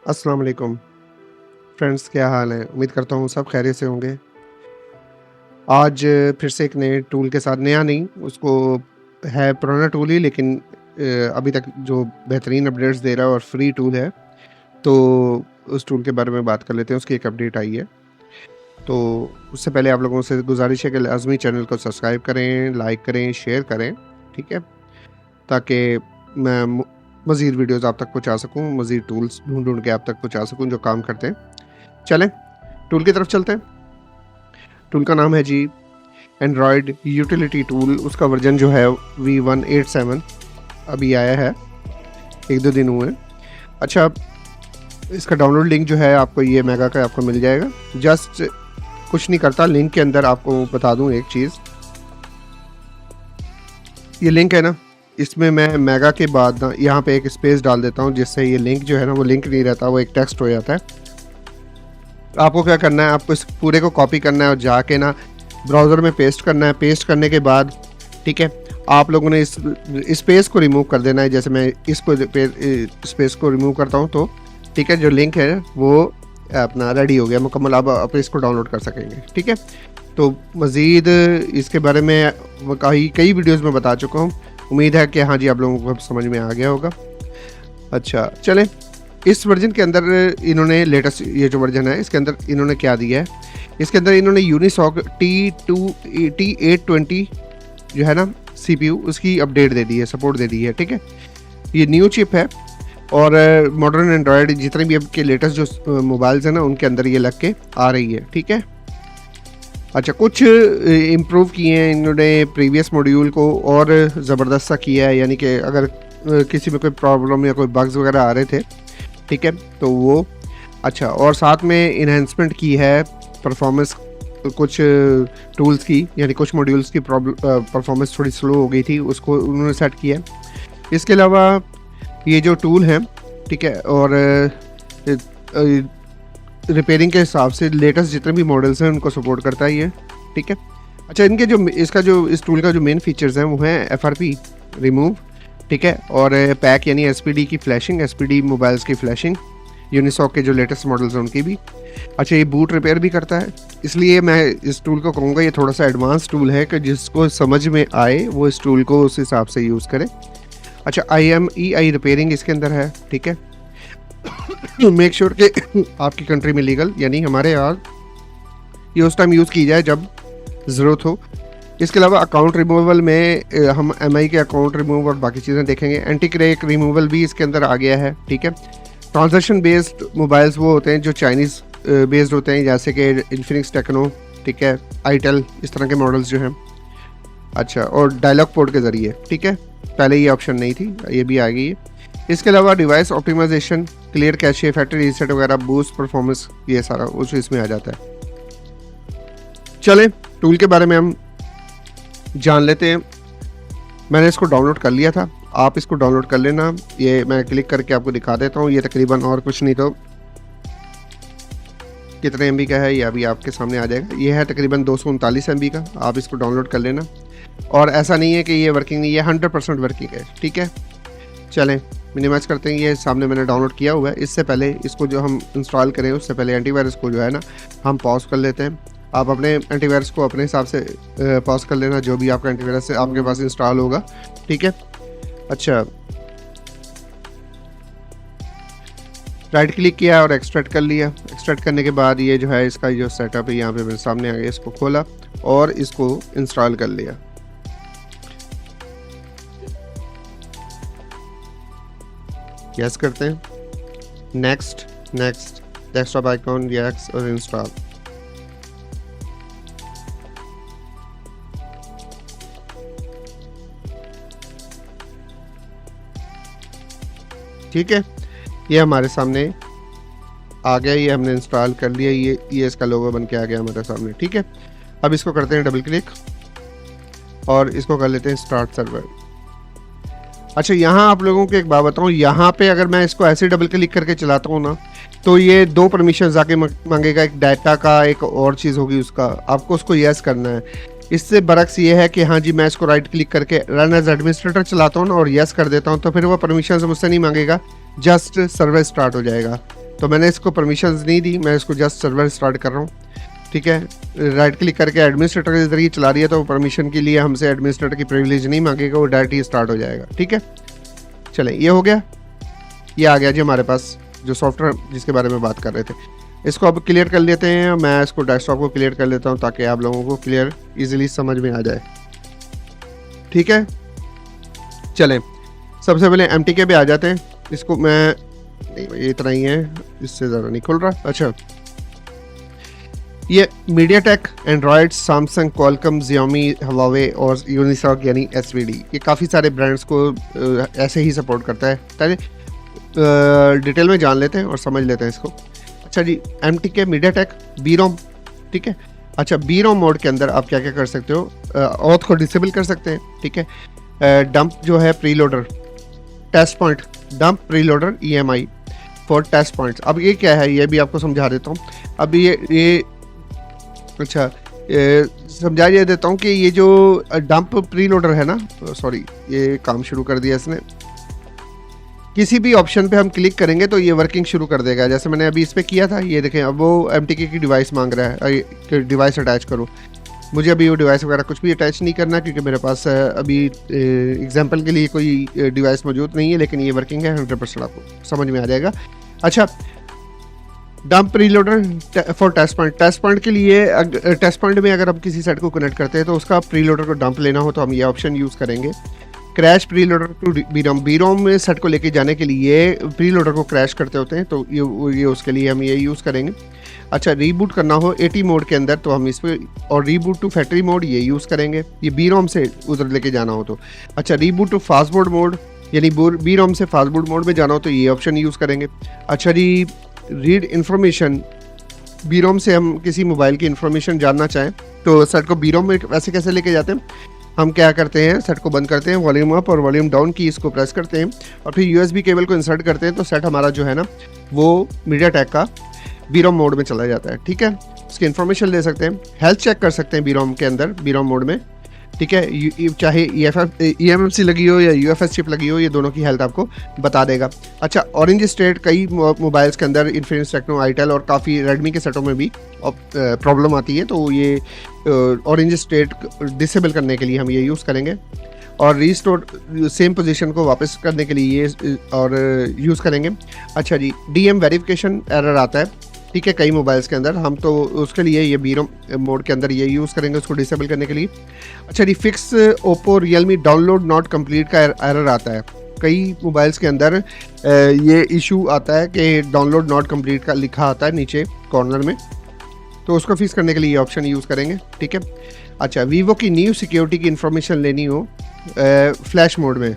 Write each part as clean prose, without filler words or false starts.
अस्सलाम वालेकुम फ्रेंड्स, क्या हाल है? उम्मीद करता हूँ सब खैरियत से होंगे। आज फिर से एक नए टूल के साथ, नया नहीं, उसको है पुराना टूल ही, लेकिन अभी तक जो बेहतरीन अपडेट्स दे रहा है और फ्री टूल है, तो उस टूल के बारे में बात कर लेते हैं। उसकी एक अपडेट आई है। तो उससे पहले आप लोगों से गुज़ारिश है कि लाज़मी चैनल को सब्सक्राइब करें, लाइक करें, शेयर करें, ठीक है? ताकि मैं मज़ीद वीडियोज़ आप तक पहुँचा सकूँ, मज़ीद टूल्स ढूँढ के आप तक पहुँचा सकूँ जो काम करते हैं। चलें, टूल की तरफ चलते हैं। टूल का नाम है जी एंड्रॉयड यूटिलिटी टूल। उसका वर्जन जो है V187 अभी आया है, 1-2 दिन हुए हैं। अच्छा, इसका डाउनलोड लिंक जो है आपको ये मेगा का आपको मिल जाएगा। जस्ट कुछ नहीं करता, लिंक के अंदर आपको बता दूं एक चीज़, ये लिंक है ना, इसमें मैं मेगा के बाद ना यहाँ पे एक स्पेस डाल देता हूँ, जिससे ये लिंक जो है ना वो लिंक नहीं रहता, वो एक टेक्स्ट हो जाता है। आपको क्या करना है, आपको इस पूरे को कॉपी करना है और जाके ना ब्राउज़र में पेस्ट करना है। पेस्ट करने के बाद ठीक है, आप लोगों ने इस स्पेस को रिमूव कर देना है। जैसे मैं इसको स्पेस को रिमूव करता हूँ, तो ठीक है, जो लिंक है वो अपना रेडी हो गया मुकम्मल। अब आप इसको डाउनलोड कर सकेंगे, ठीक है। तो मज़ीद इसके बारे में कई वीडियोज़ में बता चुका हूँ। उम्मीद है कि हाँ जी, आप लोगों को समझ में आ गया होगा। अच्छा चलें, इस वर्जन के अंदर इन्होंने लेटेस्ट ये जो वर्जन है, इसके अंदर इन्होंने क्या दिया है, इसके अंदर इन्होंने यूनिसॉक T820 जो है ना CPU, उसकी अपडेट दे दी है, सपोर्ट दे दी है, ठीक है। ये न्यू चिप है और मॉडर्न एंड्रॉयड जितने भी अब के लेटेस्ट जो मोबाइल्स हैं ना, उनके अंदर ये लग के आ रही है, ठीक है। अच्छा, कुछ इम्प्रूव किए हैं इन्होंने प्रीवियस मॉड्यूल को और ज़बरदस्त सा किया है, यानी कि अगर किसी में कोई प्रॉब्लम या कोई बग्स वगैरह आ रहे थे, ठीक है, तो वो अच्छा, और साथ में इन्हेंसमेंट की है परफॉर्मेंस कुछ टूल्स की, यानी कुछ मॉड्यूल्स की परफॉर्मेंस थोड़ी स्लो हो गई थी, उसको उन्होंने सेट किया। इसके अलावा ये जो टूल है, ठीक है, और रिपेयरिंग के हिसाब से लेटेस्ट जितने भी मॉडल्स हैं उनको सपोर्ट करता है ये, ठीक है। अच्छा, इनके जो इस टूल का जो मेन फीचर्स हैं वो हैं FRP रिमूव, ठीक है, और पैक यानी SPD की फ्लैशिंग, SPD मोबाइल्स की फ्लैशिंग, यूनिसॉक के जो लेटेस्ट मॉडल्स हैं उनकी भी। अच्छा, ये बूट रिपेयर भी करता है, इसलिए मैं इस टूल को कहूँगा ये थोड़ा सा एडवांस टूल है कि जिसको समझ में आए वो इस टूल को उस हिसाब से यूज़ करे। अच्छा, IMEI रिपेयरिंग इसके अंदर है, ठीक है। मेक श्योर कि आपकी कंट्री में लीगल, यानी हमारे यहाँ ये उस टाइम यूज़ की जाए जब ज़रूरत हो। इसके अलावा अकाउंट रिमूवल में हम MI के अकाउंट रिमूव और बाकी चीज़ें देखेंगे। एंटी क्रैक रिमूवल भी इसके अंदर आ गया है, ठीक है। ट्रांजैक्शन बेस्ड मोबाइल्स वो होते हैं जो चाइनीज़ बेस्ड होते हैं, जैसे कि इन्फिनिक्स टेक्नो, ठीक है, आईटेल, इस तरह के मॉडल्स जो हैं। अच्छा, और डायलॉग पोर्ट के ज़रिए, ठीक है, पहले ये ऑप्शन नहीं थी, ये भी आ गई है। इसके अलावा device optimization, clear cache, factory reset वगैरह, बूस्ट परफॉर्मेंस, ये सारा उस इसमें आ जाता है। चलें, टूल के बारे में हम जान लेते हैं। मैंने इसको डाउनलोड कर लिया था, आप इसको डाउनलोड कर लेना। ये मैं क्लिक करके आपको दिखा देता हूँ। ये तकरीबन और कुछ नहीं तो कितने MB का है ये अभी आपके सामने आ जाएगा। ये है तकरीबन 239 MB का। आप इसको डाउनलोड कर लेना, और ऐसा नहीं है कि ये वर्किंग नहीं है, 100% वर्किंग है, ठीक है। चलें, मिनिमाइज करते हैं। ये सामने मैंने डाउनलोड किया हुआ है। इससे पहले इसको जो हम इंस्टॉल करें उससे पहले एंटीवायरस को जो है ना हम पॉज कर लेते हैं। आप अपने एंटीवायरस को अपने हिसाब से पॉज कर लेना, जो भी आपका एंटीवायरस आपके पास इंस्टॉल होगा, ठीक है। अच्छा, राइट क्लिक किया और एक्सट्रैक्ट कर लिया। एक्सट्रैक्ट करने के बाद ये जो है इसका जो सेटअप है यहाँ पे मेरे सामने आ गया। इसको खोला और इसको इंस्टॉल कर लिया। यस करते हैं, next next, desktop icon, yes, और इंस्टॉल। ठीक है, ये हमारे सामने आ गया, ये हमने इंस्टॉल कर लिया। ये इसका लोगो बन के आ गया हमारे सामने, ठीक है। अब इसको करते हैं डबल क्लिक और इसको कर लेते हैं स्टार्ट सर्वर। अच्छा, यहाँ आप लोगों को एक बात बताऊँ, यहाँ पे अगर मैं इसको ऐसे डबल क्लिक करके चलाता हूँ ना, तो ये 2 परमिशन आके मांगेगा, एक डाटा का, एक और चीज़ होगी उसका, आपको उसको यस करना है। इससे बरक्स ये है कि हाँ जी, मैं इसको राइट क्लिक करके रन एज एडमिनिस्ट्रेटर चलाता हूँ ना और यस कर देता हूँ, तो फिर वो परमिशन मुझसे नहीं मांगेगा, जस्ट सर्वर स्टार्ट हो जाएगा। तो मैंने इसको परमिशंस नहीं दी, मैं इसको जस्ट सर्वर स्टार्ट कर रहा हूँ, ठीक है। राइट क्लिक करके एडमिनिस्ट्रेटर के ज़रिए चला रही है तो परमिशन के लिए हमसे एडमिनिस्ट्रेटर की प्रिविलेज नहीं मांगेगा, वो डायरेक्ट ही स्टार्ट हो जाएगा, ठीक है। चलें, ये हो गया, ये आ गया जी हमारे पास जो सॉफ्टवेयर जिसके बारे में बात कर रहे थे। इसको अब क्लियर कर लेते हैं, मैं इसको डेस्कटॉप को क्लियर कर लेता हूँ ताकि आप लोगों को क्लियर इजीली समझ में आ जाए, ठीक है। चलें, सबसे पहले MTK पे आ जाते हैं। इसको मैं नहीं, ये इतना ही है, इससे ज़्यादा नहीं खुल रहा। अच्छा, ये MediaTek, Android, Samsung, Qualcomm, Xiaomi, Huawei और यूनिसॉक यानी SVD, ये काफ़ी सारे ब्रांड्स को ऐसे ही सपोर्ट करता है। पहले डिटेल में जान लेते हैं और समझ लेते हैं इसको। अच्छा जी, MTK, MediaTek, BROM, ठीक है। अच्छा, BROM मोड के अंदर आप क्या क्या कर सकते हो, ऑथ को डिसेबल कर सकते हैं, ठीक है। डंप जो है preloader, test point, dump preloader EMI for test points. अब ये क्या है, ये भी आपको समझा देता हूँ। अब ये अच्छा, समझा ये देता हूँ कि ये जो डंप प्रीलोडर है ना, सॉरी ये काम शुरू कर दिया इसने। किसी भी ऑप्शन पे हम क्लिक करेंगे तो ये वर्किंग शुरू कर देगा। जैसे मैंने अभी इस पर किया था, ये देखें, अब वो MTK की डिवाइस मांग रहा है कि डिवाइस अटैच करो। मुझे अभी वो डिवाइस वगैरह कुछ भी अटैच नहीं करना क्योंकि मेरे पास अभी एग्जांपल के लिए कोई डिवाइस मौजूद नहीं है, लेकिन ये वर्किंग है 100%, आपको समझ में आ जाएगा। अच्छा, dump preloader for test point. Test point के लिए टेस्ट पॉइंट में अगर हम किसी सेट को कनेक्ट करते हैं तो उसका प्रीलोडर को डंप लेना हो तो हम ये ऑप्शन यूज़ करेंगे। क्रैश प्रीलोडर टू BROM में सेट को लेके जाने के लिए प्रीलोडर को क्रैश करते होते हैं तो ये उसके लिए हम ये यूज़ करेंगे। अच्छा, रीबूट करना हो 80 मोड के अंदर तो हम इस पर, और रीबूट टू फैक्ट्री मोड ये यूज़ करेंगे, ये BROM से उधर लेके जाना हो तो। अच्छा, रीबूट टू फास्टबोर्ड मोड यानी BROM से फास्टबोर्ड मोड में जाना हो तो ये ऑप्शन यूज़ करेंगे। अच्छा जी, रीड इन्फॉर्मेशन, BROM से हम किसी मोबाइल की इन्फॉर्मेशन जानना चाहें तो सेट को BROM में वैसे कैसे लेके जाते हैं, हम क्या करते हैं, सेट को बंद करते हैं, वॉल्यूम अप और वॉल्यूम डाउन की इसको प्रेस करते हैं और फिर USB केबल को इंसर्ट करते हैं तो सेट हमारा जो है ना वो MediaTek का BROM मोड में चला जाता है, ठीक है। उसकी इन्फॉर्मेशन ले सकते हैं, हेल्थ चेक कर सकते हैं BROM के अंदर, BROM मोड में, ठीक है। चाहे eMMC लगी हो या UFS चिप लगी हो, ये दोनों की हेल्थ आपको बता देगा। अच्छा, ऑरेंज स्टेट कई मोबाइल्स के अंदर, इन्फिनिक्स, टेक्नो, आईटेल और काफ़ी रेडमी के सेटों में भी प्रॉब्लम आती है तो ये ऑरेंज स्टेट डिसेबल करने के लिए हम ये यूज़ करेंगे। और रीस्टोर सेम पोजीशन को वापस करने के लिए ये और यूज़ करेंगे। अच्छा जी, DM वेरिफिकेशन एरर आता है, ठीक है, कई मोबाइल्स के अंदर, हम तो उसके लिए ये BROM मोड के अंदर ये यूज़ करेंगे उसको डिसेबल करने के लिए। अच्छा जी, fix Oppo Realme download not complete का एरर आता है, कई मोबाइल्स के अंदर ये इशू आता है कि डाउनलोड नॉट कंप्लीट का लिखा आता है नीचे कॉर्नर में, तो उसको फिक्स करने के लिए ये ऑप्शन यूज़ करेंगे, ठीक है। अच्छा, वीवो की न्यू सिक्योरिटी की इन्फॉर्मेशन लेनी हो फ्लैश मोड में,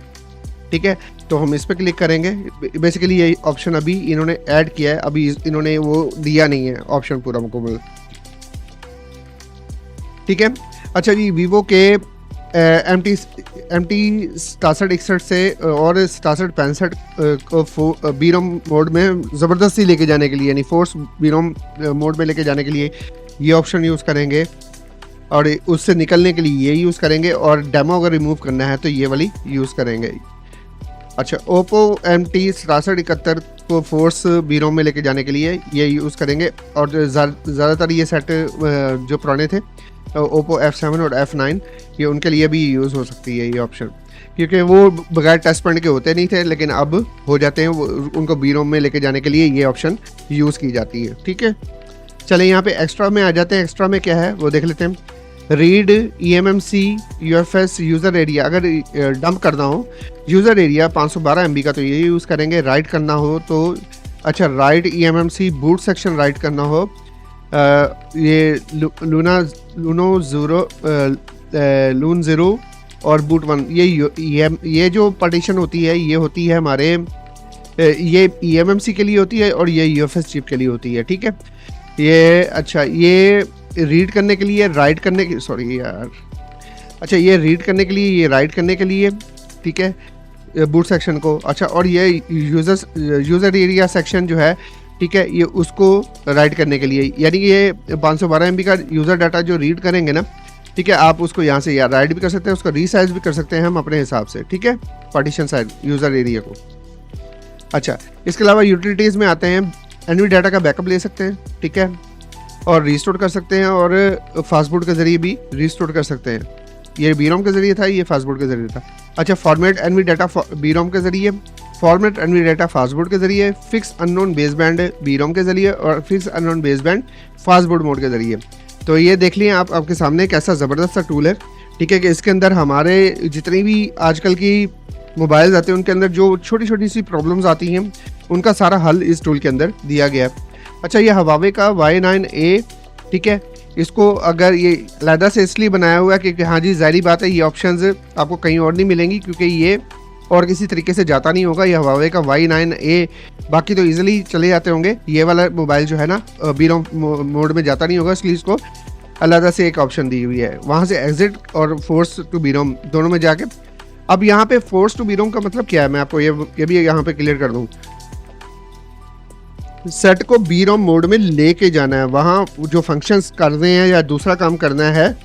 ठीक है, तो हम इस पर क्लिक करेंगे। बेसिकली ये ऑप्शन अभी इन्होंने ऐड किया है, अभी इन्होंने वो दिया नहीं है ऑप्शन पूरा मुकम्मल, ठीक है। अच्छा जी, वीवो के MT 6761 से और 6765 को BROM मोड में ज़बरदस्ती लेके जाने के लिए यानी फोर्स BROM मोड में लेके जाने के लिए ये ऑप्शन यूज़ करेंगे और उससे निकलने के लिए ये यूज़ करेंगे और डेमो अगर रिमूव करना है तो ये वाली यूज़ करेंगे। अच्छा, ओप्पो MT 6771 को फोर्स BROM में लेके जाने के लिए ये यूज़ करेंगे और ज़्यादातर ये सेट जो पुराने थे ओप्पो F7 और F9 ये उनके लिए भी यूज़ हो सकती है ये ऑप्शन, क्योंकि वो बगैर टेस्ट पॉइंट के होते नहीं थे लेकिन अब हो जाते हैं, उनको BROM में लेके जाने के लिए ये ऑप्शन यूज़ की जाती है, ठीक है। चले यहाँ पे एक्स्ट्रा में आ जाते हैं। एक्स्ट्रा में क्या है वो देख लेते हैं। Read eMMC UFS user area, अगर डंप करना हो यूज़र एरिया 512 MB का तो ये यूज़ करेंगे। राइट करना हो तो अच्छा, right eMMC boot section right करना हो ये लून ज़ीरो और बूट 1 ये जो पार्टीशन होती है ये होती है हमारे ये eMMC के लिए होती है और ये UFS चिप के लिए होती है, ठीक है। ये अच्छा, ये रीड करने के लिए, राइट करने की, सॉरी यार, अच्छा ये रीड करने के लिए, ये राइट करने के लिए, ठीक है, बूट सेक्शन को। अच्छा, और ये यूज़र एरिया सेक्शन जो है, ठीक है, ये उसको राइट करने के लिए, यानी ये 512 MB का यूज़र डाटा जो रीड करेंगे ना, ठीक है, आप उसको यहाँ से या राइट भी कर सकते हैं, उसका रीसाइज भी कर सकते हैं हम अपने हिसाब से, ठीक है, पार्टीशन साइज यूज़र एरिया को। अच्छा, इसके अलावा यूटिलिटीज़ में आते हैं। एनवी डाटा का बैकअप ले सकते हैं, ठीक है, और रिस्टोर कर सकते हैं, और फास्टबूट के ज़रिए भी रिस्टोर कर सकते हैं। ये बीरोम के ज़रिए था, ये फास्टबूट के ज़रिए था। अच्छा, फॉर्मेट एनवी डाटा बीरोम के ज़रिए, फॉर्मेट एनवी डाटा फास्टबूट के ज़रिए, फिक्स अननोन बेसबैंड बीरोम के ज़रिए, और fix unknown baseband fastboot mode के ज़रिए। तो ये देख लिए आप, आपके सामने एक ऐसा ज़बरदस्त सा टूल है, ठीक है, कि इसके अंदर हमारे जितनी भी आजकल की मोबाइल्स आते हैं उनके अंदर जो छोटी छोटी सी प्रॉब्लम्स आती हैं उनका सारा हल इस टूल के अंदर दिया गया है। अच्छा, ये हवावे का Y9A, ठीक है, इसको अगर ये अलहदा से इसलिए बनाया हुआ है क्योंकि हाँ जी, ज़ाहिर बात है ये ऑप्शंस आपको कहीं और नहीं मिलेंगी, क्योंकि ये और किसी तरीके से जाता नहीं होगा। ये हवावे का Y9A, बाकी तो ईजिली चले जाते होंगे, ये वाला मोबाइल जो है ना बीरोम मोड में जाता नहीं होगा, इसलिए इसको अलहदा से एक ऑप्शन दी हुई है। वहाँ से एग्जिट और फोर्स टू बीरोम दोनों में जाके, अब यहाँ पे फोर्स टू बीरोम का मतलब क्या है, मैं आपको ये भी यहाँ पे क्लियर कर दूँ। सेट को बीरोम मोड में लेके जाना है, वहाँ जो फंक्शंस करने हैं या दूसरा काम करना है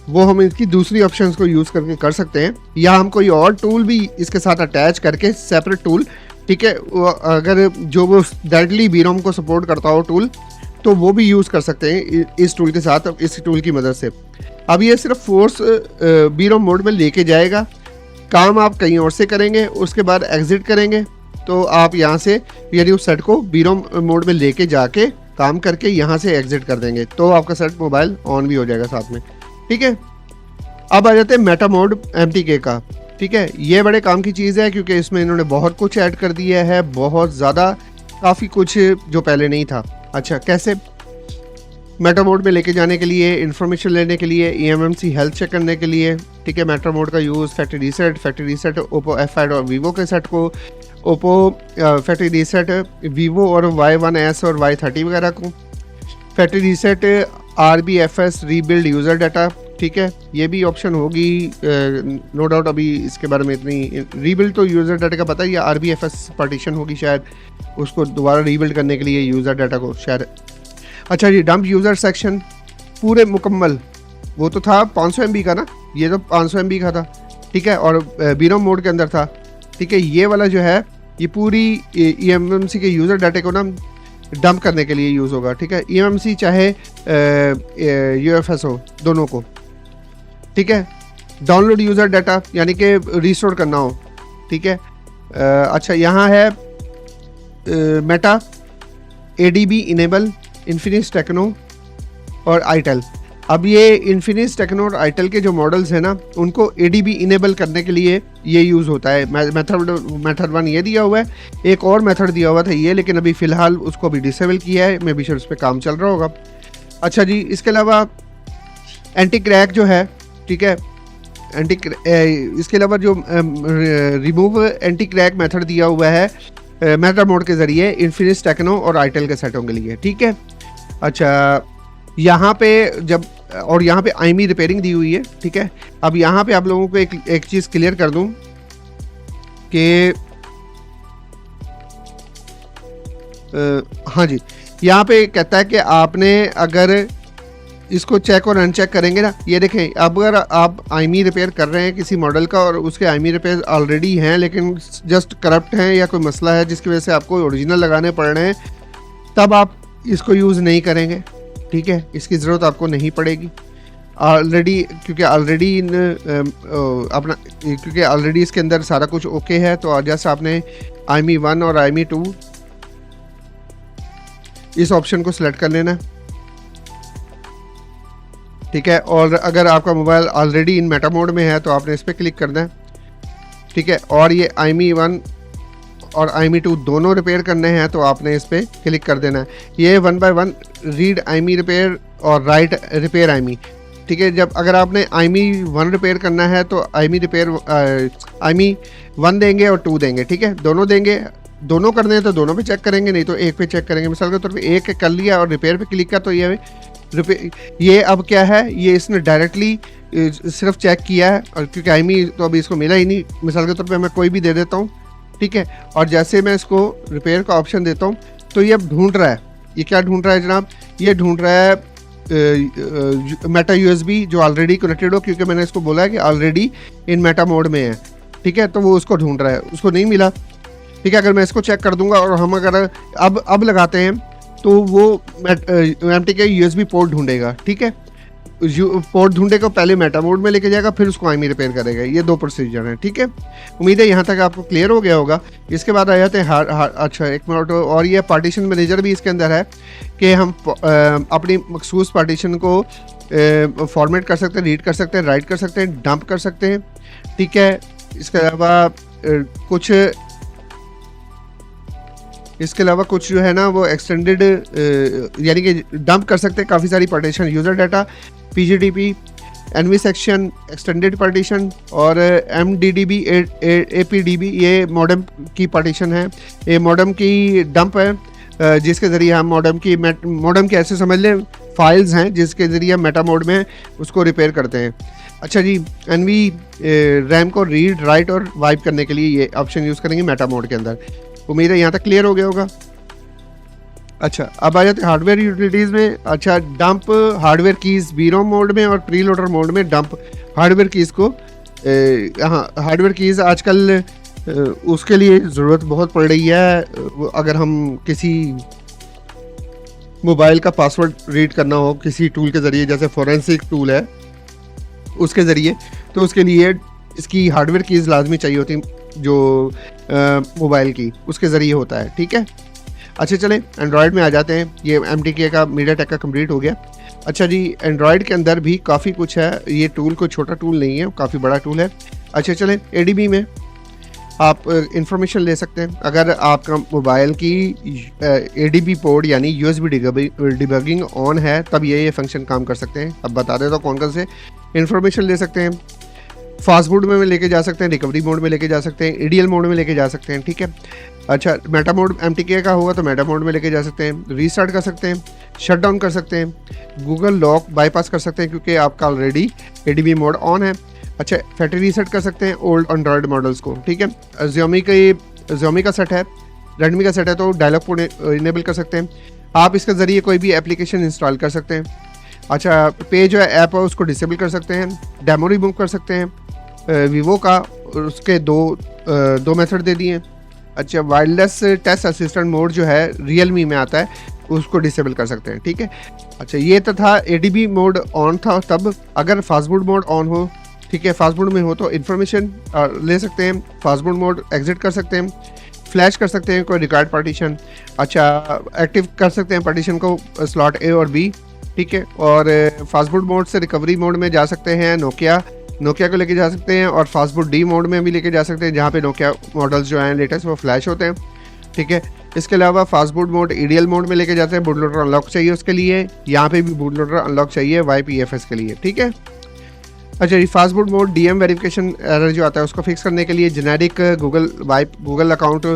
वो हम इसकी दूसरी ऑप्शंस को यूज़ करके कर सकते हैं, या हम कोई और टूल भी इसके साथ अटैच करके सेपरेट टूल, ठीक है, अगर जो वो डायरेक्टली बीरोम को सपोर्ट करता हो टूल, तो वो भी यूज़ कर सकते हैं इस टूल के साथ, इस टूल की मदद से। अब ये सिर्फ फोर्स बीरोम मोड में लेके जाएगा, काम आप कहीं और से करेंगे, उसके बाद एग्जिट करेंगे, तो आप यहाँ से यानी उस सेट को बीरोम मोड में लेके जाके काम करके यहाँ से एग्जिट कर देंगे, तो आपका सेट मोबाइल ऑन भी हो जाएगा साथ में, ठीक है। अब आ जाते हैं मेटा मोड MTK का, ठीक है, ये बड़े काम की चीज़ है क्योंकि इसमें इन्होंने बहुत कुछ ऐड कर दिया है, बहुत ज़्यादा, काफ़ी कुछ जो पहले नहीं था। अच्छा, कैसे? मेटा मोड में लेके जाने के लिए, इन्फॉर्मेशन लेने के लिए, eMMC हेल्थ चेक करने के लिए, ठीक है, मेटा मोड का use factory reset Oppo F5 और वीवो के सेट को, ओप्पो फैक्ट्री रीसेट वीवो और Y1S और Y30 वगैरह को, factory reset RBFS rebuild user data, ठीक है, ये भी ऑप्शन होगी, नो डाउट। अभी इसके बारे में इतनी, रीबिल्ड तो यूज़र डाटा का पता है, या RBFS पार्टीशन होगी शायद, उसको दोबारा रीबिल्ड करने के लिए यूज़र डाटा को शायद। अच्छा जी, डंप यूज़र सेक्शन पूरे मुकम्मल, वो तो था 500 MB का ना, ये तो 500 MB का था, ठीक है, और बीरोम मोड के अंदर था, ठीक है। ये वाला जो है ये पूरी eMMC के यूज़र डाटे को ना डंप करने के लिए यूज़ होगा, ठीक है, eMMC चाहे UFS हो, दोनों को, ठीक है। डाउनलोड यूज़र डाटा यानी कि रिस्टोर करना हो, ठीक है। अच्छा, यहाँ है Meta ADB enable, Infinix Tecno और आईटेल। अब ये इन्फिनिक्स टेक्नो और आईटेल के जो मॉडल्स हैं ना, उनको ADB इनेबल करने के लिए ये यूज़ होता है। मेथड 1 ये दिया हुआ है, एक और मेथड दिया हुआ था ये, लेकिन अभी फ़िलहाल उसको अभी डिसेबल किया है, मे बी उस पर काम चल रहा होगा। अच्छा जी, इसके अलावा एंटी क्रैक जो है, ठीक है, इसके अलावा जो रिमूव एंटी क्रैक मेथड दिया हुआ है मेटा मोड के ज़रिए इन्फिनिक्स टेक्नो और आईटेल के सेटों के लिए, ठीक है। अच्छा, यहाँ पे जब, और यहाँ पे IMEI रिपेयरिंग दी हुई है, ठीक है। अब यहाँ पे आप लोगों को एक चीज़ क्लियर कर दूँ कि हाँ जी, यहाँ पे कहता है कि आपने अगर इसको चेक और अनचेक करेंगे ना, ये देखें, अब अगर आप IMEI रिपेयर कर रहे हैं किसी मॉडल का और उसके IMEI रिपेयर ऑलरेडी हैं लेकिन जस्ट करप्ट हैं या कोई मसला है जिसकी वजह से आपको ओरिजिनल लगाने पड़ रहे हैं, तब आप इसको यूज़ नहीं करेंगे, ठीक है, इसकी ज़रूरत आपको नहीं पड़ेगी ऑलरेडी, क्योंकि ऑलरेडी इसके अंदर सारा कुछ ओके है। तो जैसे आपने IMEI 1 और IMEI 2 इस ऑप्शन को सिलेक्ट कर लेना है, ठीक है। और अगर आपका mobile already in Meta mode में है तो आपने इस पर क्लिक करना है, ठीक है। और ये IMEI 1 और IMEI 2 दोनों रिपेयर करने हैं तो आपने इस पर क्लिक कर देना है। ये 1 बाय 1 रीड IMEI रिपेयर और राइट रिपेयर IMEI, ठीक है। जब अगर आपने IMEI 1 रिपेयर करना है तो IMEI 1 देंगे और 2 देंगे, ठीक है, दोनों देंगे। दोनों करने हैं तो दोनों पे चेक करेंगे, नहीं तो एक पे चेक करेंगे। मिसाल के तौर पे एक कर लिया और रिपेयर पे क्लिक किया तो ये अब क्या है, ये इसने डायरेक्टली सिर्फ चेक किया है, और क्योंकि IMEI तो अभी इसको मिला ही नहीं। मिसाल के तौर पे मैं कोई भी दे देता हूँ, ठीक है, और जैसे मैं इसको रिपेयर का ऑप्शन देता हूँ तो ये अब ढूंढ रहा है। ये क्या ढूंढ रहा है जनाब? ये ढूंढ रहा है मेटा USB जो ऑलरेडी कनेक्टेड हो, क्योंकि मैंने इसको बोला है कि ऑलरेडी इन मेटा मोड में है, ठीक है, तो वो उसको ढूंढ रहा है, उसको नहीं मिला। ठीक है। अगर मैं इसको चेक कर दूंगा और हम अगर अब लगाते हैं तो वो MTK USB पोर्ट ढूंढेगा, ठीक है। पोर्ट ढूंढे को पहले मेटा मोड में लेके जाएगा, फिर उसको आईमी रिपेयर करेगा। ये 2 प्रोसीजर हैं, ठीक है। उम्मीद है यहाँ तक आपको क्लियर हो गया होगा। इसके बाद आ जाते हैं अच्छा एक मिनट, और ये पार्टीशन मैनेजर भी इसके अंदर है कि हम अपनी मखसूस पार्टीशन को फॉर्मेट कर सकते हैं, रीड कर सकते हैं, राइट कर सकते हैं, डंप कर सकते हैं, ठीक है। इसके अलावा कुछ जो है ना वो एक्सटेंडेड यानी कि डंप कर सकते हैं काफ़ी सारी partition, user data, PGDP, NV section, extended partition और MDDB, APDB, ये मॉडेम की पार्टीशन है। ये मॉडेम की डंप है जिसके ज़रिए हम मॉडेम की ऐसे समझ लें फाइल्स हैं जिसके ज़रिए हम मेटा मोड में उसको रिपेयर करते हैं। अच्छा जी, NV रैम को रीड, राइट और वाइप करने के लिए ये ऑप्शन यूज़ करेंगे मेटा मोड के अंदर। उम्मीद है यहाँ तक क्लियर हो गया होगा। अच्छा, अब आ जाते हैं हार्डवेयर यूटिलिटीज़ में। अच्छा, डंप हार्डवेयर कीज़ बीरोम मोड में और प्री लोडर मोड में डंप हार्डवेयर कीज़ को हार्डवेयर कीज़ आजकल उसके लिए ज़रूरत बहुत पड़ रही है। अगर हम किसी मोबाइल का पासवर्ड रीड करना हो किसी टूल के ज़रिए, जैसे फोरेंसिक टूल है उसके ज़रिए, तो उसके लिए इसकी हार्डवेयर कीज़ लाजमी चाहिए होती जो मोबाइल की उसके ज़रिए होता है, ठीक है। अच्छा चलें एंड्रॉयड में आ जाते हैं। ये MTK का मीडियाटेक का कंप्लीट हो गया। अच्छा जी, एंड्रॉयड के अंदर भी काफ़ी कुछ है। ये टूल कोई छोटा टूल नहीं है, काफ़ी बड़ा टूल है। अच्छा चलें ADB में आप इंफॉर्मेशन ले सकते हैं। अगर आपका मोबाइल की ADB पोर्ट यानी USB डिबगिंग ऑन है तब ये फंक्शन काम कर सकते हैं। अब बता दें तो कौन से इंफॉर्मेशन ले सकते हैं। फास्ट मोड में लेके जा सकते हैं, रिकवरी मोड में लेके जा सकते हैं, EDL मोड में लेके जा सकते हैं, ठीक है। अच्छा, मेटा मोड MTK का होगा तो मेटा मोड में लेके जा सकते हैं, रीस्टार्ट कर सकते हैं, शट डाउन कर सकते हैं, गूगल लॉक बाईपास कर सकते हैं क्योंकि आपका ऑलरेडी ADB मोड ऑन है। अच्छा, फैक्ट्री रीसेट कर सकते हैं ओल्ड एंड्रॉयड मॉडल्स को, ठीक है। Xiaomi का सेट है, रेडमी का सेट है तो डायलॉग कोड इनेबल कर सकते हैं। आप इसके ज़रिए कोई भी एप्लीकेशन इंस्टॉल कर सकते हैं। अच्छा, पे जो है ऐप है उसको डिसेबल कर सकते हैं, डेमो रिमूव कर सकते हैं। वीवो का उसके दो मेथड दे दिए। अच्छा, वायरलेस टेस्ट असिस्टेंट मोड जो है रियलमी में आता है उसको डिसेबल कर सकते हैं, ठीक है। अच्छा, ये तो था ADB मोड ऑन था तब। अगर फास्टबूट मोड ऑन हो, ठीक है, फास्टबूट में हो तो इन्फॉर्मेशन ले सकते हैं, फास्टबूट मोड एग्जिट कर सकते हैं, फ्लैश कर सकते हैं कोई रिकॉर्ड पार्टीशन। अच्छा, एक्टिव कर सकते हैं पार्टीशन को स्लॉट A और B, ठीक है। और फास्टबूट मोड से रिकवरी मोड में जा सकते हैं, नोकिया को लेके जा सकते हैं, और फास्टबूट D मोड में भी लेके जा सकते हैं जहाँ पे नोकिया मॉडल्स जो हैं लेटेस्ट वो फ्लैश होते हैं, ठीक है। इसके अलावा फास्टबूट मोड EDL मोड में लेके जाते हैं, बूट लोडर अनलॉक चाहिए उसके लिए, यहाँ पे भी बूट लोडर अनलॉक चाहिए YPFS के लिए, ठीक है। अच्छा, ये fastboot mode DM verification error जो आता है उसको फिक्स करने के लिए generic Google account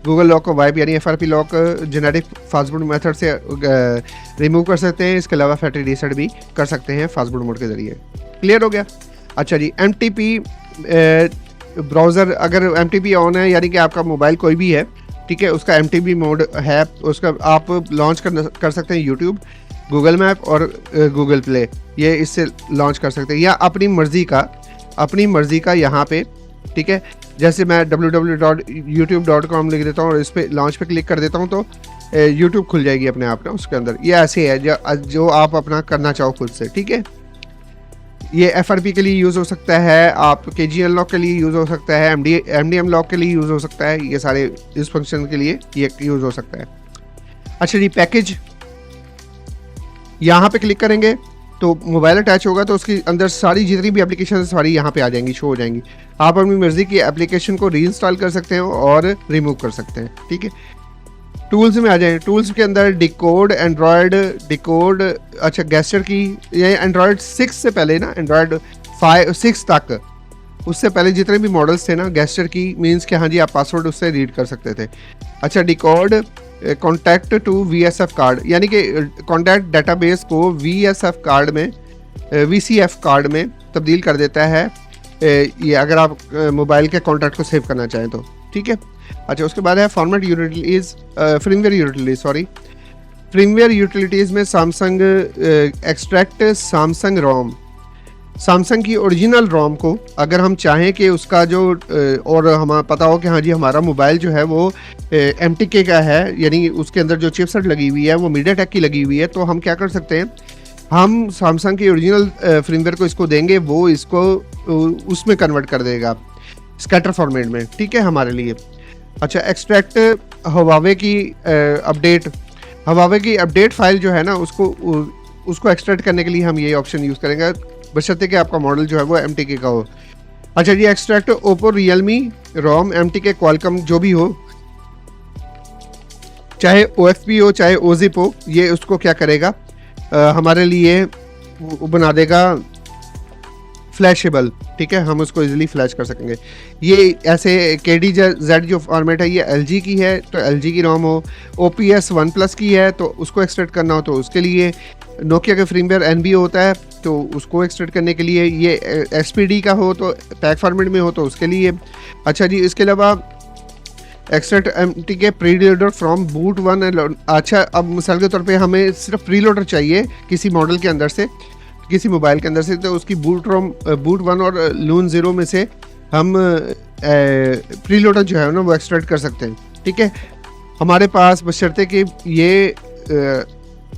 Google lock को वाइप यानी FRP lock generic fastboot method से रिमूव कर सकते हैं। इसके अलावा फैक्ट्री रीसेट भी कर सकते हैं फास्टबूट मोड के ज़रिए। क्लियर हो गया। अच्छा जी, MTP ब्राउज़र, अगर MTP ऑन है यानी कि आपका मोबाइल कोई भी है, ठीक है, उसका MTP मोड है, उसका आप लॉन्च कर सकते हैं यूट्यूब, गूगल मैप और गूगल प्ले, ये इससे लॉन्च कर सकते हैं, या अपनी मर्ज़ी का यहाँ पे, ठीक है। जैसे मैं www.youtube.com लिख देता हूँ और इस पर लॉन्च पे क्लिक कर देता हूँ तो यूट्यूब खुल जाएगी अपने आप ना उसके अंदर। ये ऐसे है जो आप अपना करना चाहो खुद से, ठीक है। ये FRP के लिए यूज़ हो सकता है, आप KG अनलॉक के लिए यूज़ हो सकता है, MD अनलॉक के लिए यूज़ हो सकता है, ये सारे इस फंक्शन के लिए ये यूज़ हो सकता है। अच्छा जी, पैकेज, यहाँ पे क्लिक करेंगे तो मोबाइल अटैच होगा तो उसके अंदर सारी जितनी भी एप्लीकेशन सारी यहाँ पे आ जाएंगी, शो हो जाएंगी। आप अपनी मर्जी की एप्लीकेशन को रीइंस्टॉल कर सकते हैं और रिमूव कर सकते हैं, ठीक है। टूल्स में आ जाएं, टूल्स के अंदर डिकोड, एंड्रॉयड डिकोड, अच्छा गेस्चर की, ये एंड्रॉयड 6 से पहले ना, एंड्रॉयड 6 तक, उससे पहले जितने भी मॉडल्स थे ना, गेस्चर की मीन्स कि हाँ जी आप पासवर्ड उससे रीड कर सकते थे। अच्छा, decode contact to VSF card, यानी कि कॉन्टैक्ट डाटाबेस को VSF कार्ड में VCF कार्ड में तब्दील कर देता है, ये अगर आप मोबाइल के कॉन्टैक्ट को सेव करना चाहें तो, ठीक है। अच्छा, उसके बाद है फॉर्मेट यूटिलिटीज़, फ्रीमवेयर यूटिलिटीज़ में सैमसंग एक्सट्रैक्ट, सैमसंग रोम, सैमसंग की ओरिजिनल रोम को अगर हम चाहें कि उसका जो और हमें पता हो कि हाँ जी हमारा मोबाइल जो है वो MTK का है, यानी उसके अंदर जो चिपसेट लगी हुई है वो मीडियाटेक की लगी हुई है, तो हम क्या कर सकते हैं, हम सैमसंग की ओरिजिनल फ्रेमवेयर को इसको देंगे, वो इसको उसमें कन्वर्ट कर देगा स्कैटर फॉर्मेट में, ठीक है हमारे लिए। अच्छा, एक्सट्रैक्ट हवावे की अपडेट फाइल जो है ना उसको एक्सट्रैक्ट करने के लिए हम ये ऑप्शन यूज़ करेंगे, बशर्ते कि आपका मॉडल जो है वो MTK का हो। अच्छा जी, एक्सट्रैक्ट ओप्पो, रियलमी, रोम, MTK, क्वालकॉम जो भी हो, चाहे OFP हो चाहे OZIP हो, ये उसको क्या करेगा, हमारे लिए वो बना देगा फ्लैशेबल, ठीक है, हम उसको इजीली फ्लैश कर सकेंगे। ये ऐसे KDZ जो फॉर्मेट है ये LG की है, तो LG की रोम हो, OPS OnePlus की है तो उसको एक्सट्रैक्ट करना हो तो उसके लिए, नोकिया का फ्रेमवेयर NBO होता है तो उसको एक्सट्रैक्ट करने के लिए, ये SPD का हो तो पैक फॉर्मेट में हो तो उसके लिए। अच्छा जी, इसके अलावा extract MTK preloader from boot one. अच्छा, अब मिसाल के तौर पे हमें सिर्फ प्रीलोडर चाहिए किसी मॉडल के अंदर से, किसी मोबाइल के अंदर से, तो उसकी बूट वन और लून 0 में से हम प्रीलोडर जो है ना वो एक्सट्रैक्ट कर सकते हैं, ठीक है हमारे पास, बशर्ते कि ये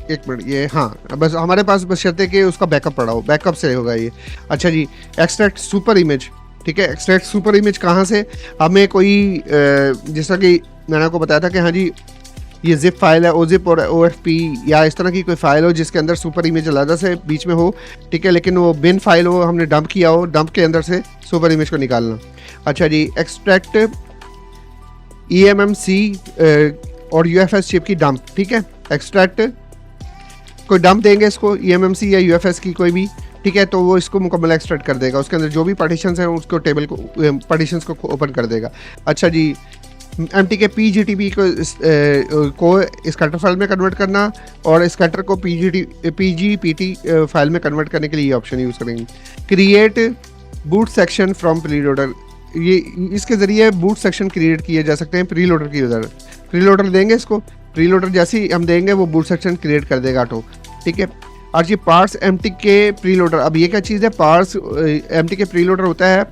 एक मिनट, ये हाँ बस हमारे पास बशर्ते कि उसका बैकअप पड़ा हो, बैकअप से होगा ये। अच्छा जी, एक्सट्रैक्ट सुपर इमेज, ठीक है, एक्सट्रैक्ट सुपर इमेज कहाँ से, हमें कोई जैसा कि मैंने आपको बताया था कि हाँ जी ये जिप फाइल है, OZIP और OFP या इस तरह की कोई फाइल हो जिसके अंदर सुपर इमेज अलग से बीच में हो, ठीक है, लेकिन वो बिन फाइल हो, हमने डंप किया हो, डंप के अंदर से सुपर इमेज को निकालना। अच्छा जी, एक्सट्रैक्ट eMMC और UFS चिप की डंप, ठीक है, एक्सट्रैक्ट कोई डंप देंगे इसको eMMC या UFS की कोई भी, ठीक है, तो वो इसको मुकम्मल एक्सट्रैक्ट कर देगा, उसके अंदर जो भी पार्टीशंस हैं उसको टेबल को पार्टीशंस को ओपन कर देगा। अच्छा जी, MTK PGTP को स्कैटर फाइल में कन्वर्ट करना और स्कैटर को PGPT फाइल में कन्वर्ट करने के लिए ये ऑप्शन यूज़ करेंगे। Create boot section from preloader, ये इसके ज़रिए बूट सेक्शन क्रिएट किए जा सकते हैं प्रीलोडर की वजह। प्रीलोडर देंगे इसको, प्रीलोडर जैसे ही हम देंगे वो बूट सेक्शन क्रिएट कर देगा ऑटो, ठीक है। और ये पार्स MTK प्रीलोडर, अब ये क्या चीज़ है, पार्स MTK प्रीलोडर होता है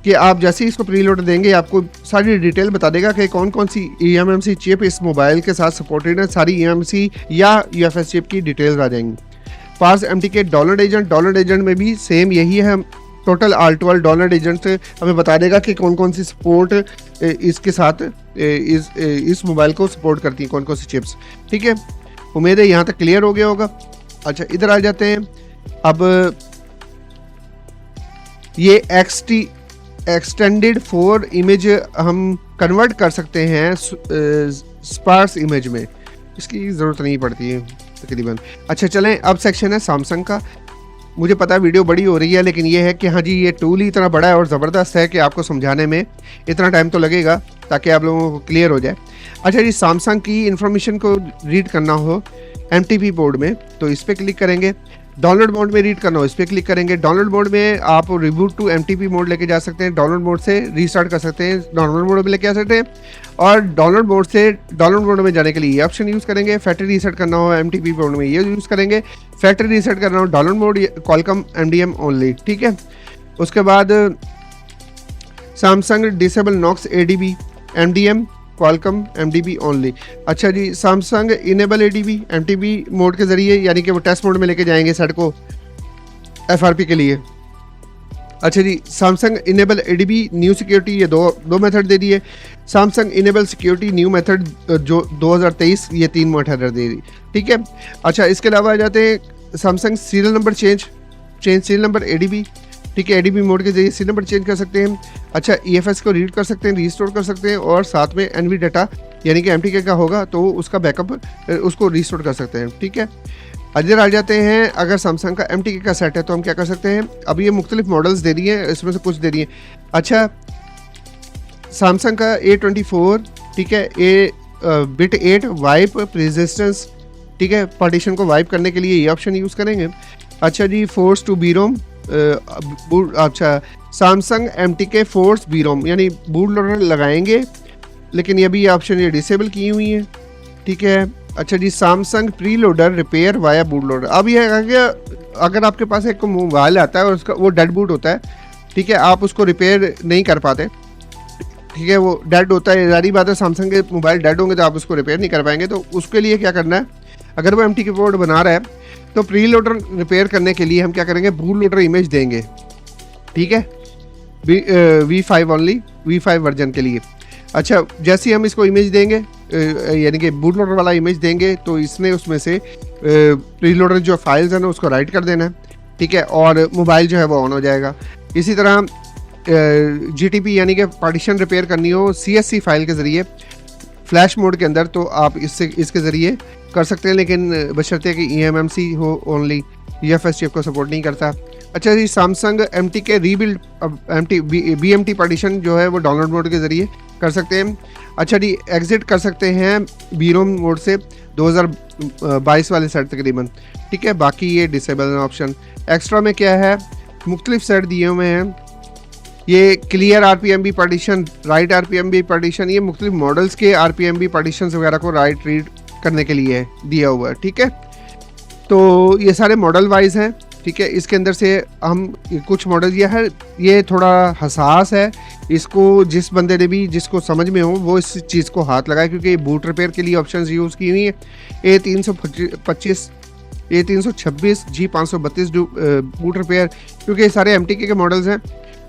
कि आप जैसे ही इसको प्रीलोडर देंगे आपको सारी डिटेल बता देगा कि कौन कौन सी eMMC चिप इस मोबाइल के साथ सपोर्टेड है, सारी eMMC या UFS चिप की डिटेल्स आ जाएंगी। पार्स MTK डॉलर एजेंट में भी सेम यही है, total all to all dollar agent हमें बता देगा कि कौन कौन सी सपोर्ट इसके साथ इस मोबाइल को सपोर्ट करती हैं, कौन कौन सी चिप्स, ठीक है। उम्मीद है यहाँ तक क्लियर हो गया होगा। अच्छा, इधर आ जाते हैं, अब ये एक्सटेंडेड 4 इमेज हम कन्वर्ट कर सकते हैं स्पार्स इमेज में, इसकी ज़रूरत नहीं पड़ती है तकरीबन। अच्छा चलें, अब सेक्शन है सैमसंग का। मुझे पता है वीडियो बड़ी हो रही है, लेकिन ये है कि हाँ जी ये टूल ही इतना बड़ा है और ज़बरदस्त है कि आपको समझाने में इतना टाइम तो लगेगा ताकि आप लोगों को क्लियर हो जाए। अच्छा जी, सैमसंग की इंफॉर्मेशन को रीड करना हो MTP बोर्ड में तो इस पर क्लिक करेंगे, डाउनलोड मोड में रीड करना हो इस पर क्लिक करेंगे। डाउनलोड मोड में आप रिबूट टू MTP मोड लेके जा सकते हैं, डाउनलोड मोड से रीस्टार्ट कर सकते हैं, नॉर्मल मोड में लेके आ सकते हैं, और डाउनलोड मोड में जाने के लिए ये ऑप्शन यूज़ करेंगे। फैक्ट्री रीसेट करना हो MTP मोड में ये यूज़ करेंगे, फैक्ट्री रीसेट करना हो download mode Qualcomm MDM only, ठीक है। उसके बाद Samsung disable Knox ADB MDM Qualcomm MDB only. अच्छा जी, Samsung enable ADB MTP mode के ज़रिए, यानी कि वो टेस्ट मोड में लेके जाएंगे सेट को FRP के लिए। अच्छा जी, Samsung enable ADB new security, ये दो मेथड दे दिए। Samsung enable security new method जो 2023, ये 3 मेथड दे दी, ठीक है। अच्छा, इसके अलावा आ जाते हैं Samsung serial number change serial number ADB, ठीक है, ADB मोड के जरिए सीरियल नंबर चेंज कर सकते हैं। अच्छा, EFS को रीड कर सकते हैं, रीस्टोर कर सकते हैं, और साथ में NV डाटा यानी कि MTK का होगा तो उसका बैकअप उसको रीस्टोर कर सकते हैं, ठीक है। इधर आ जाते हैं, अगर सैमसंग का MTK का सेट है तो हम क्या कर सकते हैं, अब ये मुख्तलिफ मॉडल्स दे दिए हैं, इसमें से कुछ दे दिए। अच्छा, सैमसंग का A24, ठीक है, बिट 8 वाइप रेजिस्टेंस, ठीक है, पार्टीशन को वाइप करने के लिए ये ऑप्शन यूज़ करेंगे। अच्छा जी, फोर्स टू बीरोम, अच्छा सैमसंग MTK फोर्स बीरोम यानी बूट लोडर लगाएंगे, लेकिन ये भी ऑप्शन ये डिसेबल की हुई है, ठीक है। अच्छा जी, Samsung preloader repair via boot loader, अब ये आ गया अगर आपके पास एक मोबाइल आता है और उसका वो डेड बूट होता है, ठीक है, आप उसको रिपेयर नहीं कर पाते, ठीक है, वो डेड होता है, जारी बात है सैमसंग के मोबाइल डेड होंगे तो आप उसको रिपेयर नहीं कर पाएंगे। तो उसके लिए क्या करना है, अगर वो एमटी कीबोर्ड बना रहा है तो प्री लोडर रिपेयर करने के लिए हम क्या करेंगे, बूट लोडर इमेज देंगे, ठीक है, V5 ओनली, V5 वर्जन के लिए। अच्छा, जैसे ही हम इसको इमेज देंगे, यानी कि बूट लोडर वाला इमेज देंगे, तो इसने उसमें से प्री लोडर जो फाइल्स हैं ना उसको राइट कर देना है, ठीक है, और मोबाइल जो है वो ऑन हो जाएगा। इसी तरह GTP यानी कि पार्टीशन रिपेयर करनी हो CSC फाइल के ज़रिए फ्लैश मोड के अंदर, तो आप इसके ज़रिए कर सकते हैं, लेकिन बशर्ते कि eMMC हो ओनली, UFS चिप को सपोर्ट नहीं करता। अच्छा जी, सैमसंग MT के रीबिल्ड BMT पार्टीशन जो है वो डाउनलोड मोड के ज़रिए कर सकते हैं। अच्छा जी, एग्जिट कर सकते हैं बीरोम मोड से 2022 वाले सेट तकरीबन, ठीक है, बाकी ये डिसेबल ऑप्शन। एक्स्ट्रा में क्या है, मुख्तलिफ सेट दिए हुए हैं, ये clear RPMB partition, right RPMB partition, ये मुख्तलिफ मॉडल्स के RPMB पार्टीशन वगैरह को राइट रीड करने के लिए दिया हुआ है, ठीक है। तो ये सारे मॉडल वाइज हैं, ठीक है। इसके अंदर से हम कुछ मॉडल ये थोड़ा हसास है, इसको जिस बंदे ने भी जिसको समझ में हो वो इस चीज़ को हाथ लगाए, क्योंकि बूट रिपेयर के लिए ऑप्शंस यूज़ की हुई है। A326 A326 G532 boot repair, क्योंकि ये सारे MTK के मॉडल्स हैं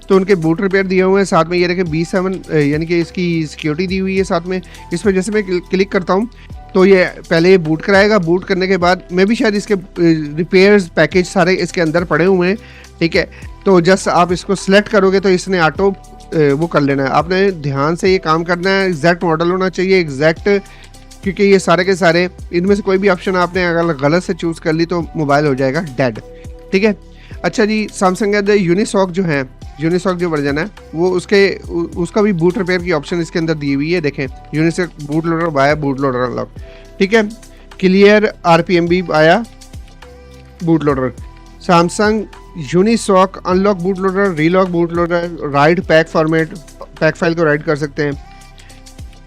तो उनके बूट रिपेयर दिए हुए हैं। साथ में ये देखें B7 यानी कि इसकी सिक्योरिटी दी हुई है साथ में। इस पर जैसे मैं क्लिक करता हूँ तो ये पहले ये बूट कराएगा, बूट करने के बाद मैं भी शायद इसके रिपेयर्स पैकेज सारे इसके अंदर पड़े हुए हैं, ठीक है। तो जस्ट आप इसको सिलेक्ट करोगे तो इसने ऑटो वो कर लेना है। आपने ध्यान से ये काम करना है, एग्जैक्ट मॉडल होना चाहिए, एग्जैक्ट, क्योंकि ये सारे के सारे इनमें से कोई भी ऑप्शन आपने अगर गलत से चूज़ कर ली तो मोबाइल हो जाएगा डेड, ठीक है। अच्छा जी, सैमसंग का यूनिसॉक जो है, यूनिसॉक जो वर्जन है वो उसका भी बूट रिपेयर की ऑप्शन इसके अंदर दी हुई है। देखें, Unisoc boot loader via boot loader unlock, ठीक है। क्लियर RPMB आया boot loader, Samsung Unisoc unlock boot loader, relock boot loader, write pack format, pack file को राइट कर सकते हैं।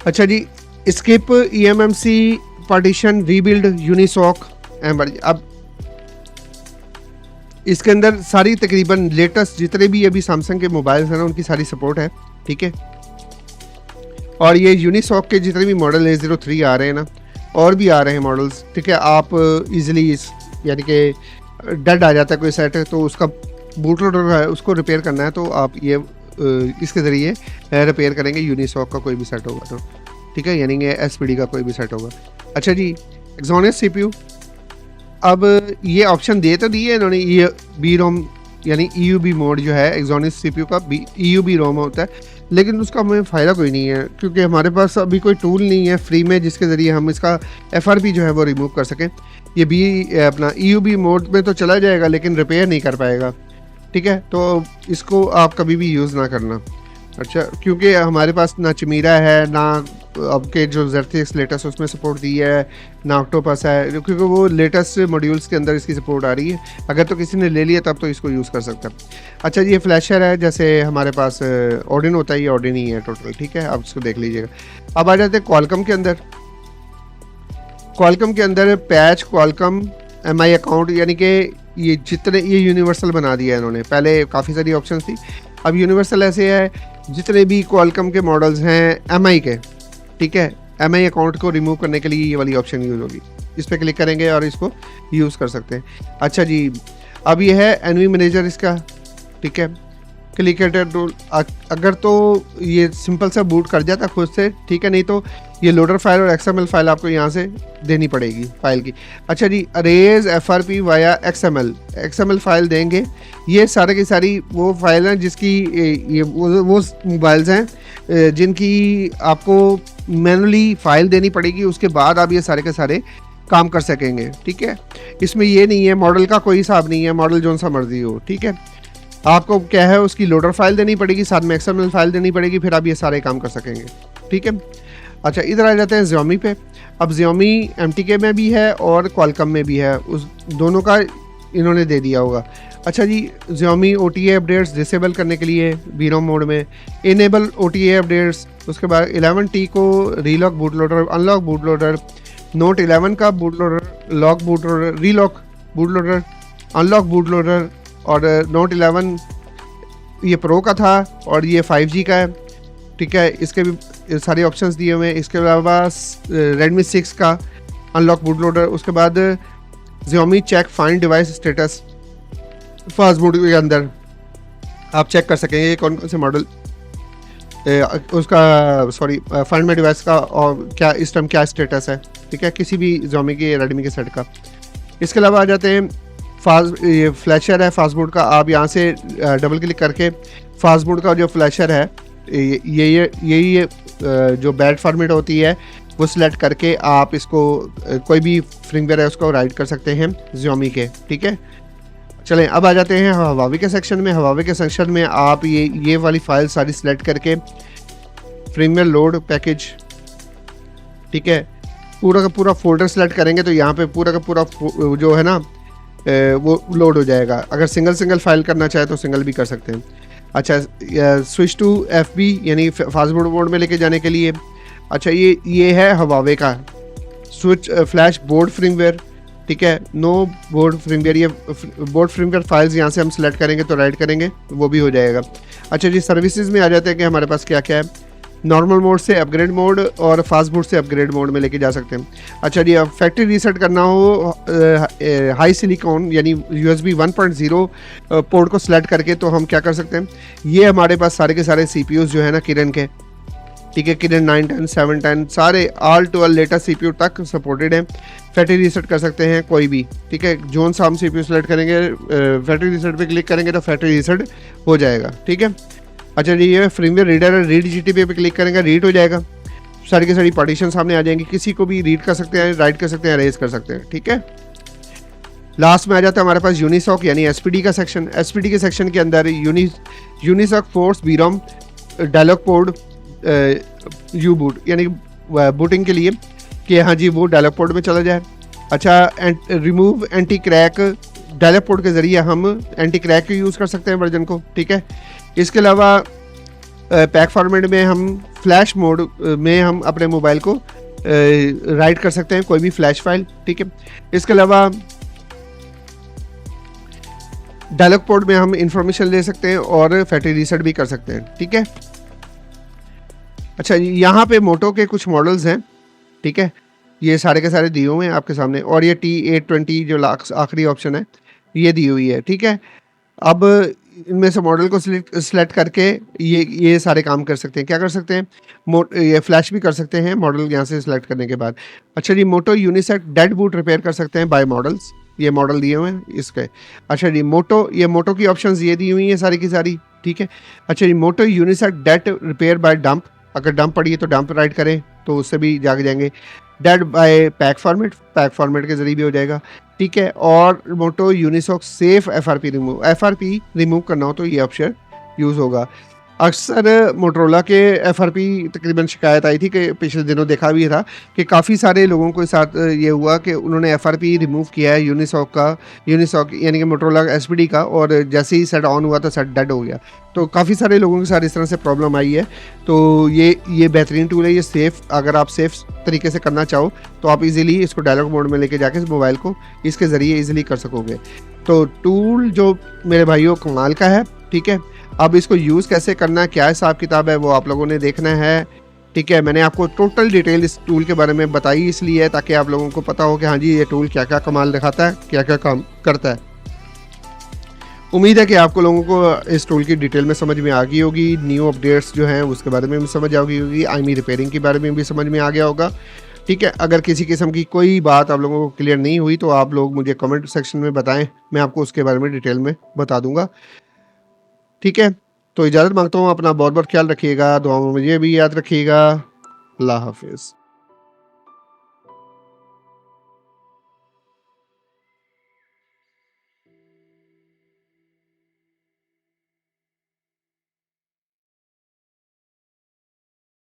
अच्छा जी, skip eMMC partition rebuild Unisoc. अब इसके अंदर सारी तकरीबन लेटेस्ट जितने भी अभी सैमसंग के मोबाइल्स हैं ना उनकी सारी सपोर्ट है, ठीक है। और ये यूनिसॉक के जितने भी मॉडल A03 आ रहे हैं ना, और भी आ रहे हैं मॉडल्स, ठीक है। आप इजीली यानी कि डेड आ जाता है कोई सेट तो उसका बूट लोडर है उसको रिपेयर करना है तो आप ये इसके ज़रिए रिपेयर करेंगे। यूनिसॉक का कोई भी सेट होगा तो, ठीक है, यानी कि SPD का कोई भी सेट होगा। अच्छा जी, एक्सोनस CPU, अब ये ऑप्शन दे तो दिए इन्होंने, ये B-ROM यानी EUB मोड जो है एक्सोनस CPU का EUB ROM होता है, लेकिन उसका हमें फ़ायदा कोई नहीं है क्योंकि हमारे पास अभी कोई टूल नहीं है फ्री में जिसके ज़रिए हम इसका FRP जो है वो रिमूव कर सकें। ये अपना EUB मोड में तो चला जाएगा लेकिन रिपेयर नहीं कर पाएगा, ठीक है। तो इसको आप कभी भी यूज़ ना करना, अच्छा, क्योंकि हमारे पास ना चमीरा है, ना अब के जो ZX लेटेस्ट उसमें सपोर्ट दी है, ना ऑक्टोपस है, क्योंकि वो लेटेस्ट मॉड्यूल्स के अंदर इसकी सपोर्ट आ रही है। अगर तो किसी ने ले लिया तब तो इसको यूज़ कर सकता है। अच्छा जी, ये फ्लैशर है, जैसे हमारे पास ऑर्डिन होता है, ये ऑर्डिन ही है टोटल, ठीक है, आप इसको देख लीजिएगा। अब आ जाते हैं क्वालकॉम के अंदर। क्वालकॉम के अंदर पैच क्वालकॉम MI अकाउंट, यानी कि ये यूनिवर्सल बना दिया है इन्होंने। पहले काफ़ी सारी ऑप्शन थी, अब यूनिवर्सल ऐसे है जितने भी क्वालकॉम के मॉडल्स हैं MI के, ठीक है, MI अकाउंट को रिमूव करने के लिए ये वाली ऑप्शन यूज़ होगी। इस पर क्लिक करेंगे और इसको यूज़ कर सकते हैं। अच्छा जी, अब ये है एनवी मैनेजर इसका, ठीक है, क्लिकेटर टूल। अगर तो ये सिंपल सा बूट कर जाता खुद से, ठीक है, नहीं तो ये लोडर फाइल और XML फाइल आपको यहाँ से देनी पड़ेगी फाइल की। अच्छा जी, erase FRP via XML file देंगे। ये सारे की सारी वो फाइल हैं जिसकी ये वो मोबाइल्स हैं जिनकी आपको मैनुअली फाइल देनी पड़ेगी, उसके बाद आप ये सारे के सारे काम कर सकेंगे, ठीक है। इसमें ये नहीं है, मॉडल का कोई हिसाब नहीं है, मॉडल जो सा मर्जी हो, ठीक है। आपको क्या है, उसकी लोडर फाइल देनी पड़ेगी, साथ में XML फाइल देनी पड़ेगी, फिर आप ये सारे काम कर सकेंगे, ठीक है। अच्छा, इधर आ जाते हैं Xiaomi पे। अब Xiaomi MTK में भी है और Qualcomm में भी है, उस दोनों का इन्होंने दे दिया होगा। अच्छा जी, Xiaomi OTA अपडेट्स डिसेबल करने के लिए B-ROM मोड में इनेबल OTA अपडेट्स, उसके बाद 11T को relock boot loader, unlock boot loader, Note 11 का boot loader, lock boot loader, relock boot loader, unlock boot loader, और नोट 11 ये प्रो का था और ये 5G का है, ठीक है। इसके भी सारे ऑप्शंस दिए हुए हैं। इसके अलावा रेडमी 6 का अनलॉक बूट लोडर, उसके बाद Xiaomi check find device status, fast boot के अंदर आप चेक कर सकेंगे कौन कौन से मॉडल उसका सॉरी फाइंड माई डिवाइस का और क्या इस टाइम क्या स्टेटस है, ठीक है, किसी भी Xiaomi के रेडमी के सेट का। इसके अलावा आ जाते हैं ये फ्लैशर है फास्ट मोड का। आप यहाँ से डबल क्लिक करके फास्ट मोड का जो फ्लैशर है ये जो बैट फॉर्मेट होती है वो सिलेक्ट करके आप इसको कोई भी फ्रिंगवेयर है उसको राइट कर सकते हैं Xiaomi के, ठीक है। चलें अब आ जाते हैं हवावी के सेक्शन में। हवावी के सेक्शन में आप ये वाली फाइल सारी सिलेक्ट करके फ्रिंगवेयर लोड पैकेज, ठीक है, पूरा का पूरा फोल्डर सेलेक्ट करेंगे तो यहाँ पे पूरा का पूरा जो है ना वो लोड हो जाएगा। अगर सिंगल फाइल करना चाहे तो सिंगल भी कर सकते हैं। अच्छा, स्विच टू FB यानी फास्ट मोड में लेके जाने के लिए, अच्छा ये है हवावे का स्विच फ्लैश बोर्ड फ्रिंगवेयर, ठीक है। नो बोर्ड फ्रिंगवेयर, ये बोर्ड फ्रिंगवेयर फाइल्स यहाँ से हम सेलेक्ट करेंगे तो राइट करेंगे वो भी हो जाएगा। अच्छा जी, सर्विसेज में आ जाते हैं कि हमारे पास क्या क्या है। नॉर्मल मोड से अपग्रेड मोड और फास्ट बोर्ड से अपग्रेड मोड में लेके जा सकते हैं। अच्छा जी, अब फैक्ट्री रीसेट करना हो हाई सिलिकॉन यानी USB 1.0 पोर्ट को सिलेक्ट करके तो हम क्या कर सकते हैं, ये हमारे पास सारे के सारे CPUs जो है ना किरण के, ठीक है, किरण 9, 10, 7, 10 सारे all to all latest CPU तक सपोर्टेड है। फैक्ट्री रीसेट कर सकते हैं कोई भी, ठीक है। जोन सा हम CPU सेलेक्ट करेंगे, फैक्ट्री रीसेट पे क्लिक करेंगे तो फैक्ट्री रीसेट हो जाएगा, ठीक है। अच्छा जी, ये फ्रीमियर रीडर है, रीड GTP पे क्लिक करेंगे रीड हो जाएगा। सारी की सारी पार्टीशन सामने आ जाएंगी, किसी को भी रीड कर सकते हैं, राइट कर सकते हैं, अरेज कर सकते हैं, ठीक है। लास्ट में आ जाता है हमारे पास यूनिसॉक यानी SPD का सेक्शन। SPD के सेक्शन के अंदर Unisoc force BROM dialog port U boot यानी बूटिंग के लिए कि हाँ जी वो डायलॉग पोर्ड में चला जाए। अच्छा, remove anti crack dialog port के ज़रिए हम एंटी क्रैक को यूज़ कर सकते हैं वर्जन को, ठीक है। इसके अलावा पैक फॉर्मेट में हम फ्लैश मोड में हम अपने मोबाइल को राइट कर सकते हैं कोई भी फ्लैश फाइल, ठीक है। इसके अलावा डायलॉग पोर्ट में हम इंफॉर्मेशन ले सकते हैं और फैक्ट्री रीसेट भी कर सकते हैं, ठीक है। अच्छा, यहाँ पे मोटो के कुछ मॉडल्स हैं, ठीक है, ये सारे के सारे दिए हुए हैं आपके सामने, और ये T820 जो आखिरी ऑप्शन है ये दी हुई है, ठीक है। अब इनमें से मॉडल को सिलेक्ट करके ये सारे काम कर सकते हैं। क्या कर सकते हैं, ये फ्लैश भी कर सकते हैं मॉडल यहाँ से सिलेक्ट करने के बाद। अच्छा जी, मोटो यूनिसेक डेड बूट रिपेयर कर सकते हैं बाय मॉडल्स, ये मॉडल दिए हुए हैं इसके। अच्छा जी, मोटो की ऑप्शंस ये दी हुई हैं सारी की सारी, ठीक है। अच्छा जी, मोटो यूनिसेक डेड रिपेयर बाय डंप, अगर डंप पड़ी है तो डंप राइट करें तो उससे भी जाके जाएंगे। डेड बाय पैक फॉर्मेट के जरिए भी हो जाएगा, ठीक है। और मोटो यूनिसॉक सेफ FRP रिमूव करना हो तो ये ऑप्शन यूज़ होगा। अक्सर मोटरोला के FRP तकरीबन शिकायत आई थी कि पिछले दिनों देखा भी था कि काफ़ी सारे लोगों के साथ ये हुआ कि उन्होंने FRP रिमूव किया है यूनिसॉक यानी कि मोटरोला SPD का, और जैसे ही सेट ऑन हुआ तो सेट डेड हो गया। तो काफ़ी सारे लोगों के साथ इस तरह से प्रॉब्लम आई है। तो ये बेहतरीन टूल है, ये सेफ़, अगर आप सेफ़ तरीके से करना चाहो तो आप इजीली इसको डायलॉग मोड में लेके जाके इस मोबाइल को इसके ज़रिए इजीली कर सकोगे। तो टूल जो मेरे भाइयों कमाल का है, ठीक है। अब इसको यूज़ कैसे करना है, क्या हिसाब किताब है, वो आप लोगों ने देखना है, ठीक है। मैंने आपको टोटल डिटेल इस टूल के बारे में बताई इसलिए ताकि आप लोगों को पता हो कि हाँ जी ये टूल क्या क्या कमाल दिखाता है, क्या क्या काम करता है। उम्मीद है कि आपको लोगों को इस टूल की डिटेल में समझ में आ गई होगी। न्यू अपडेट्स जो हैं उसके बारे में भी समझ आ गई होगी, IMEI रिपेयरिंग के बारे में भी समझ में आ गया होगा, ठीक है। अगर किसी किस्म की कोई बात आप लोगों को क्लियर नहीं हुई तो आप लोग मुझे कमेंट सेक्शन में बताएं, मैं आपको उसके बारे में डिटेल में बता दूंगा, ठीक है। तो इजाज़त मांगता हूँ, अपना बहुत बहुत ख्याल रखिएगा, दुआओं में मुझे भी याद रखिएगा। अल्लाह हाफिज़।